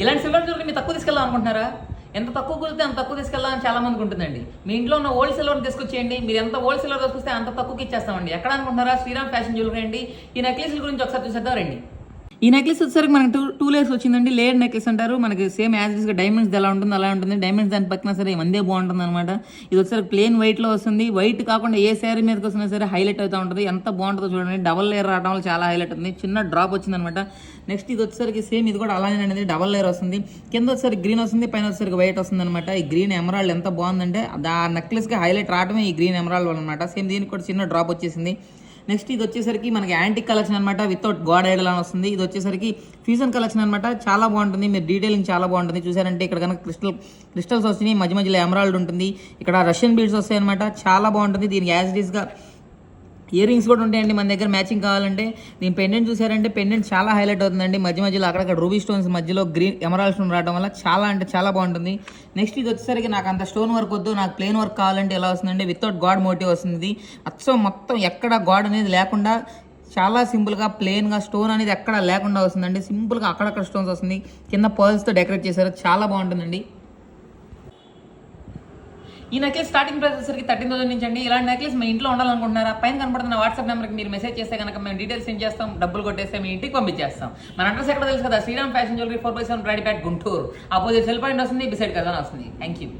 ఇలాంటి silver jewellery మీరు తక్కువ తీసుకెళ్ళాలి అనుకుంటున్నారా? ఎంత తక్కువ కుదిరితే అంత తక్కువ తీసుకెళ్ళాలని చాలా మందికి ఉంటుందండి. మీ ఇంట్లో ఉన్న ఓల్డ్ సిల్వర్ తీసుకొచ్చేయండి. మీరు ఎంత ఓల్డ్ సిల్వర్ తీసుకొస్తే అంత తక్కువకి ఇచ్చేస్తామండి. ఎక్కడ అనుకుంటున్నారా? శ్రీరామ్ ఫ్యాషన్ జ్యువెలరీ అండి. ఈ నెక్లెస్ల గురించి ఒకసారి చూసేద్దాం రండి. ఈ నెక్లెస్ వచ్చేసరికి మనకి టూ లేయర్స్ వచ్చిందండి. లేయర్ నెక్లెస్ అంటారు. మనకి సేమ్ యాజ్ ఇస్గా డైమండ్స్ ఎలా ఉంటుంది అలా ఉంటుంది. డైమండ్స్ దాని పక్కన సరే మందే బాగుంటుంది అనమాట. ఇది వచ్చేసరికి ప్లెయిన్ వైట్లో వస్తుంది. వైట్ కాకుండా ఏ శారీ మీదకి వస్తున్నా సరే హైలైట్ అవుతూ ఉంటుంది. ఎంత బాగుంటుందో చూడండి. డబల్ లేయర్ రావడం వల్ల చాలా హైలైట్ ఉంది. చిన్న డ్రాప్ వచ్చింది అనమాట. నెక్స్ట్ ఇది వచ్చేసరికి సేమ్ ఇది కూడా అలానే అనేది డబల్ లేయర్ వస్తుంది. కింద వచ్చేసరికి గ్రీన్ వస్తుంది, పైన వచ్చేసరికి వైట్ వస్తుంది అనమాట. ఈ గ్రీన్ ఎమరాల్డ్ ఎంత బాగుందంటే ఆ నెక్లెస్కి హైలైట్ రావడమే ఈ గ్రీన్ ఎమరాల్డ్ అనమాట. సేమ్ దీనికి కూడా చిన్న డ్రాప్ వచ్చేసింది. నెక్స్ట్ ఇది వచ్చేసరికి మనకి యాంటిక్ కలెక్షన్ అనమాట. వితౌట్ గాడ్ ఐడల్ అని వస్తుంది. ఇది వచ్చేసరికి ఫ్యూజన్ కలెక్షన్ అనమాట. చాలా బాగుంటుంది. మీరు డీటెయిలింగ్ చాలా బాగుంటుంది. చూసారంటే ఇక్కడ కనుక క్రిస్టల్స్ వస్తున్నాయి, మధ్య మధ్యలో ఎమరాల్డ్ ఉంటుంది. ఇక్కడ రష్యన్ బీడ్స్ వస్తాయి అనమాట. చాలా బాగుంటుంది. దీనికి యాజ్ ఇట్ ఈస్గా ఇయర్ రింగ్స్ కూడా ఉంటాయండి మన దగ్గర మ్యాచింగ్ కావాలంటే. దీని పెండెంట్ చూసారంటే పెండెంట్ చాలా హైలైట్ అవుతుందండి. మధ్య మధ్యలో అక్కడక్కడ రూబీ స్టోన్స్ మధ్యలో గ్రీన్ ఎమరాల్డ్ స్టోన్ రావడం వల్ల చాలా అంటే చాలా బాగుంటుంది. నెక్స్ట్ ఇది వచ్చేసరికి నాకు అంత స్టోన్ వర్క్ వద్దు, నాకు ప్లెయిన్ వర్క్ కావాలంటే ఎలా వస్తుందంటే వితౌట్ గాడ్ మోటివ్ వస్తుంది. అచ్చం మొత్తం ఎక్కడ గాడ్ అనేది లేకుండా చాలా సింపుల్గా ప్లెయిన్గా స్టోన్ అనేది ఎక్కడ లేకుండా వస్తుందండి. సింపుల్గా అక్కడక్కడ స్టోన్స్ వస్తుంది. కింద పర్ల్స్తో డెకరేట్ చేశారు. చాలా బాగుంటుందండి. ఈ నెక్లెస్ స్టార్టింగ్ ప్రైస్ వచ్చేసరికి 13,000 నుంచి అండి. ఇలాంటి నెక్లెస్ మీ ఇంట్లో ఉండాలనుకుంటున్నారా? పైన కనపడుతున్న వాట్సాప్ నెంబర్కి మీరు మెసేజ్ చేస్తే కనుక మేము డీటెయిల్స్ సెండ్ చేస్తాం, డబ్బులు కొట్టేస్తే మీ ఇంటికి పంపించేస్తాం. మన అడ్రస్ ఎక్కడ తెలుసు కదా, Sriram fashion jewellery 4/7 Brodipet Guntur. Opposite cell point వస్తుంది, బిసైడ్ కదా వస్తుంది. Thank you.